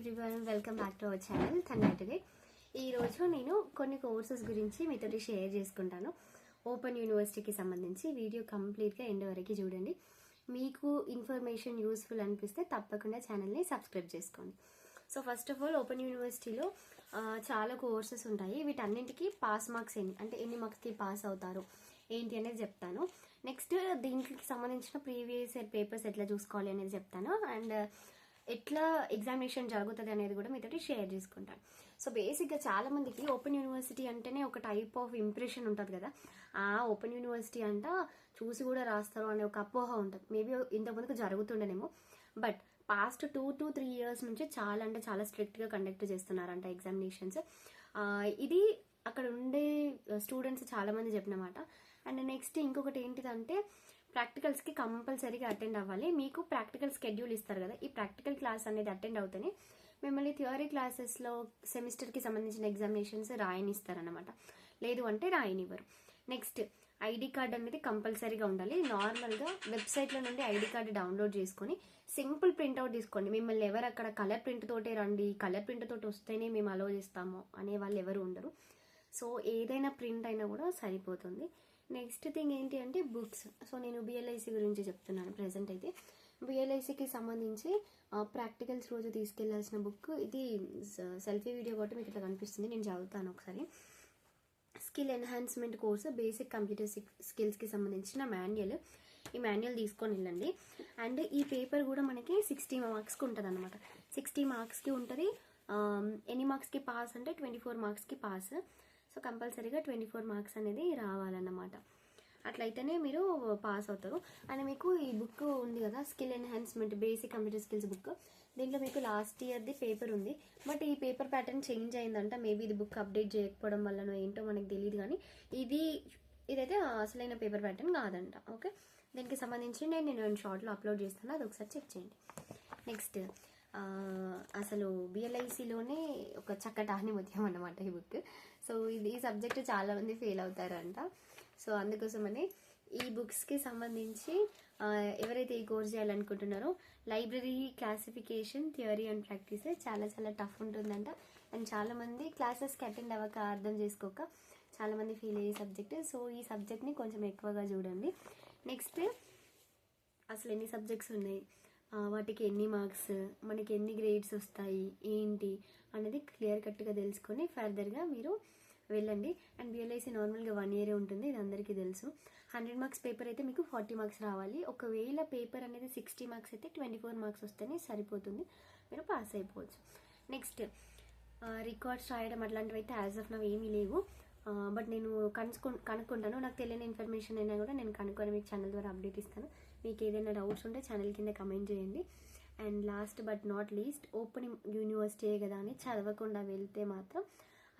Everyone, welcome back to our channel థన్యాటరే. ఈరోజు నేను కొన్ని కోర్సెస్ గురించి మీతో షేర్ చేసుకుంటాను. ఓపెన్ యూనివర్సిటీకి సంబంధించి వీడియో కంప్లీట్గా ఎండ్ వరకు చూడండి. మీకు ఇన్ఫర్మేషన్ యూస్ఫుల్ అనిపిస్తే తప్పకుండా ఛానల్ని సబ్స్క్రైబ్ చేసుకోండి. So first of all, open యూనివర్సిటీలో చాలా కోర్సెస్ ఉంటాయి. వీటన్నింటికి పాస్ మార్క్స్ ఎన్ని మార్క్స్కి పాస్ అవుతారు ఏంటి అనేది చెప్తాను. నెక్స్ట్ దీనికి సంబంధించిన ప్రీవియస్ ఇయర్ పేపర్స్ ఎట్లా చూసుకోవాలి అనేది చెప్తాను. అండ్ ఎట్లా ఎగ్జామినేషన్ జరుగుతుంది అనేది కూడా మీతో షేర్ చేసుకుంటాను. సో బేసిక్గా చాలా మందికి ఓపెన్ యూనివర్సిటీ అంటేనే ఒక టైప్ ఆఫ్ ఇంప్రెషన్ ఉంటుంది కదా. ఆ ఓపెన్ యూనివర్సిటీ అంట చూసి కూడా రాస్తారు అనే ఒక అపోహ ఉంటుంది. మేబీ ఇంతకుముందుకు జరుగుతుండేనేమో, బట్ పాస్ట్ 2 to 3 years నుంచి చాలా అంటే చాలా స్ట్రిక్ట్గా కండక్ట్ చేస్తున్నారంట ఎగ్జామినేషన్స్. ఇది అక్కడ ఉండే స్టూడెంట్స్ చాలా మంది చెప్పినమాట. అండ్ నెక్స్ట్ ఇంకొకటి ఏంటిదంటే, ప్రాక్టికల్స్కి కంపల్సరీగా అటెండ్ అవ్వాలి. మీకు ప్రాక్టికల్ స్కెడ్యూల్ ఇస్తారు కదా, ఈ ప్రాక్టికల్ క్లాస్ అనేది అటెండ్ అవుతేనే మిమ్మల్ని థియరీ క్లాసెస్లో సెమిస్టర్కి సంబంధించిన ఎగ్జామినేషన్స్ రాయనిస్తారనమాట. లేదు అంటే రాయనివ్వరు. నెక్స్ట్ ఐడి కార్డ్ అనేది కంపల్సరీగా ఉండాలి. నార్మల్గా వెబ్సైట్లో నుండి ఐడి కార్డు డౌన్లోడ్ చేసుకొని సింపుల్ ప్రింట్అవుట్ తీసుకోండి. మిమ్మల్ని ఎవరు అక్కడ కలర్ ప్రింట్ తోటే రండి, కలర్ ప్రింట్ తోటి వస్తేనే మేము అలో చేస్తాము అనే వాళ్ళు ఎవరు ఉండరు. సో ఏదైనా ప్రింట్ అయినా కూడా సరిపోతుంది. నెక్స్ట్ థింగ్ ఏంటి అంటే బుక్స్. సో నేను బిఎల్ఐసి గురించి చెప్తున్నాను ప్రెసెంట్ అయితే. బిఎల్ఐసికి సంబంధించి ప్రాక్టికల్స్ రోజు తీసుకెళ్లాల్సిన బుక్ ఇది. సెల్ఫీ వీడియో కాబట్టి మీకు ఇట్లా కనిపిస్తుంది, నేను చదువుతాను ఒకసారి. Skill enhancement course, basic computer స్కిల్స్కి సంబంధించిన మాన్యువల్. ఈ మాన్యువల్ తీసుకొని వెళ్ళండి. అండ్ ఈ పేపర్ కూడా మనకి 60 మార్క్స్కి ఉంటుంది అనమాట. 60 మార్క్స్కి ఉంటుంది. ఎన్ని మార్క్స్కి పాస్ అంటే 24 మార్క్స్కి పాస్. సో కంపల్సరీగా 24 మార్క్స్ అనేది రావాలన్నమాట. అట్లయితేనే మీరు పాస్ అవుతారు. అండ్ మీకు ఈ బుక్ ఉంది కదా, skill enhancement basic computer skills book. దీంట్లో మీకు లాస్ట్ ఇయర్ది పేపర్ ఉంది, బట్ ఈ పేపర్ ప్యాటర్న్ చేంజ్ అయిందంట. మేబీ ఇది బుక్ అప్డేట్ చేయకపోవడం వల్లనో ఏంటో మనకు తెలియదు, కానీ ఇదైతే అసలైన పేపర్ ప్యాటర్న్ కాదంట. ఓకే, దీనికి సంబంధించి నేను షార్ట్లో అప్లోడ్ చేస్తాను, అది ఒకసారి చెక్ చేయండి. నెక్స్ట్ అసలు బిఎల్ఐసిలోనే ఒక చక్కటాని ముత్యం అన్నమాట ఈ బుక్. సో ఈ సబ్జెక్ట్ చాలా మంది ఫెయిల్ అవుతారంట. సో అందుకోసమని ఈ బుక్స్కి సంబంధించి ఎవరైతే ఈ కోర్స్ చేయాలనుకుంటున్నారో, library classification theory and practice చాలా చాలా టఫ్ ఉంటుందంట. అండ్ చాలా మంది క్లాసెస్కి అటెండ్ అవ్వక, అర్థం చేసుకోక చాలా మంది ఫెయిల్ అయ్యే సబ్జెక్ట్. సో ఈ సబ్జెక్ట్ని కొంచెం ఎక్కువగా చూడండి. నెక్స్ట్ అసలు ఎన్ని సబ్జెక్ట్స్ ఉన్నాయి, వాటికి ఎన్ని మార్క్స్, మనకి ఎన్ని గ్రేడ్స్ వస్తాయి ఏంటి అనేది క్లియర్ కట్గా తెలుసుకొని ఫర్దర్గా మీరు వెళ్ళండి. అండ్ బిఎల్ఐసి నార్మల్గా 1 year ఉంటుంది, ఇది అందరికీ తెలుసు. 100 మార్క్స్ పేపర్ అయితే మీకు 40 మార్క్స్ రావాలి. ఒకవేళ పేపర్ అనేది 60 మార్క్స్ అయితే 24 మార్క్స్ వస్తేనే సరిపోతుంది, మీరు పాస్ అయిపోవచ్చు. నెక్స్ట్ రికార్డ్స్ రాయడం అట్లాంటివి అయితే యాజ్ ఆఫ్ నవ్ ఏమీ లేవు. బట్ నేను కనుక్కుంటాను. నాకు తెలియని ఇన్ఫర్మేషన్ అయినా కూడా నేను కనుక్కొని మీకు ఛానల్ ద్వారా అప్డేట్ ఇస్తాను. మీకు ఏదైనా డౌట్స్ ఉంటే ఛానల్ కింద కమెంట్ చేయండి. And last but not least, open university కదా అని చదవకుండా వెళ్తే మాత్రం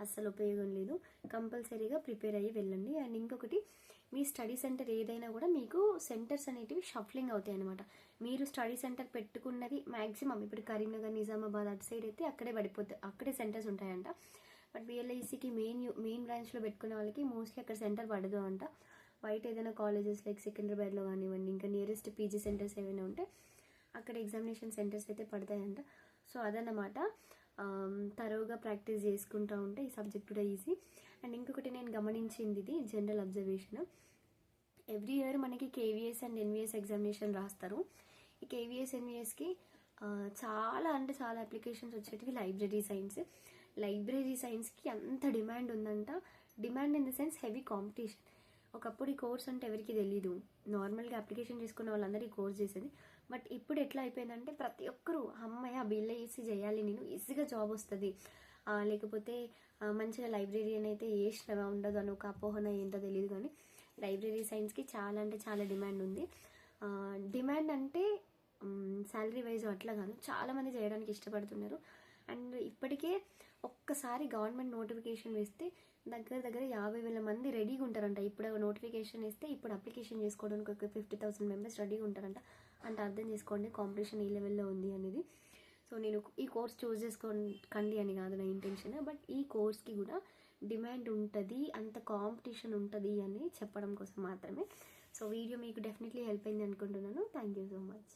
అస్సలు ఉపయోగం లేదు. కంపల్సరీగా ప్రిపేర్ అయ్యి వెళ్ళండి. అండ్ ఇంకొకటి, మీ స్టడీ సెంటర్ ఏదైనా కూడా మీకు సెంటర్స్ అనేటివి షఫ్లింగ్ అవుతాయి అనమాట. మీరు స్టడీ సెంటర్ పెట్టుకున్నది మ్యాక్సిమం ఇప్పుడు కరీంనగర్, నిజామాబాద్ అటు సైడ్ అయితే అక్కడే పడిపోతాయి, అక్కడే సెంటర్స్ ఉంటాయంట. బట్ బిఎల్ఐసికి మెయిన్ బ్రాంచ్లో పెట్టుకునే వాళ్ళకి మోస్ట్లీ అక్కడ సెంటర్ పడదు అంట. బయట ఏదైనా కాలేజెస్ లైక్ సికింద్రాబాద్లో కానివ్వండి, ఇంకా నియరెస్ట్ పీజీ సెంటర్స్ ఏమైనా ఉంటే అక్కడ ఎగ్జామినేషన్ సెంటర్స్ అయితే పడతాయంట. సో అదన్నమాట. తరోగా ప్రాక్టీస్ చేసుకుంటూ ఉంటే ఈ సబ్జెక్ట్ కూడా ఈజీ. అండ్ ఇంకొకటి నేను గమనించింది, ఇది జనరల్ అబ్జర్వేషన్. ఎవ్రీ ఇయర్ మనకి కేవీఎస్ అండ్ ఎన్విఎస్ ఎగ్జామినేషన్ రాస్తారు. ఈ కేవీఎస్ ఎన్విఎస్కి చాలా అంటే చాలా అప్లికేషన్స్ వచ్చేటివి లైబ్రరీ సైన్స్కి అంత డిమాండ్ ఉందంట. Demand in the sense heavy competition. ఒకప్పుడు ఈ కోర్స్ అంటే ఎవరికి తెలీదు, నార్మల్గా అప్లికేషన్ చేసుకున్న వాళ్ళందరూ ఈ కోర్స్ చేసేది. బట్ ఇప్పుడు ఎట్లా అయిపోయిందంటే ప్రతి ఒక్కరూ అమ్మయ్య బిఎల్ఐసి చేయాలి, నేను ఈజీగా జాబ్ వస్తుంది, లేకపోతే మంచిగా లైబ్రరీయన్ అయితే ఏ శ్రమ ఉండదు అని ఒక అపోహన ఏంటో తెలియదు, కానీ లైబ్రరీ సైన్స్కి చాలా అంటే చాలా డిమాండ్ ఉంది. డిమాండ్ అంటే శాలరీ వైజ్ అట్లా కాదు, చాలామంది చేయడానికి ఇష్టపడుతున్నారు. అండ్ ఇప్పటికే ఒక్కసారి గవర్నమెంట్ నోటిఫికేషన్ వేస్తే దగ్గర 50,000 మంది రెడీగా ఉంటారంట. ఇప్పుడు నోటిఫికేషన్ వేస్తే ఇప్పుడు అప్లికేషన్ చేసుకోవడానికి ఒక 50,000 మెంబర్స్ రెడీగా ఉంటారంట. అంటే అర్థం చేసుకోండి కాంపిటీషన్ ఏ లెవెల్లో ఉంది అనేది. సో నేను ఈ కోర్స్ చూస్ చేసుకోండి అని కాదు నా ఇంటెన్షన్, బట్ ఈ కోర్స్కి కూడా డిమాండ్ ఉంటుంది, అంత కాంపిటీషన్ ఉంటుంది అని చెప్పడం కోసం మాత్రమే. సో వీడియో మీకు డెఫినెట్లీ హెల్ప్ అయింది అనుకుంటున్నాను. Thank you so much.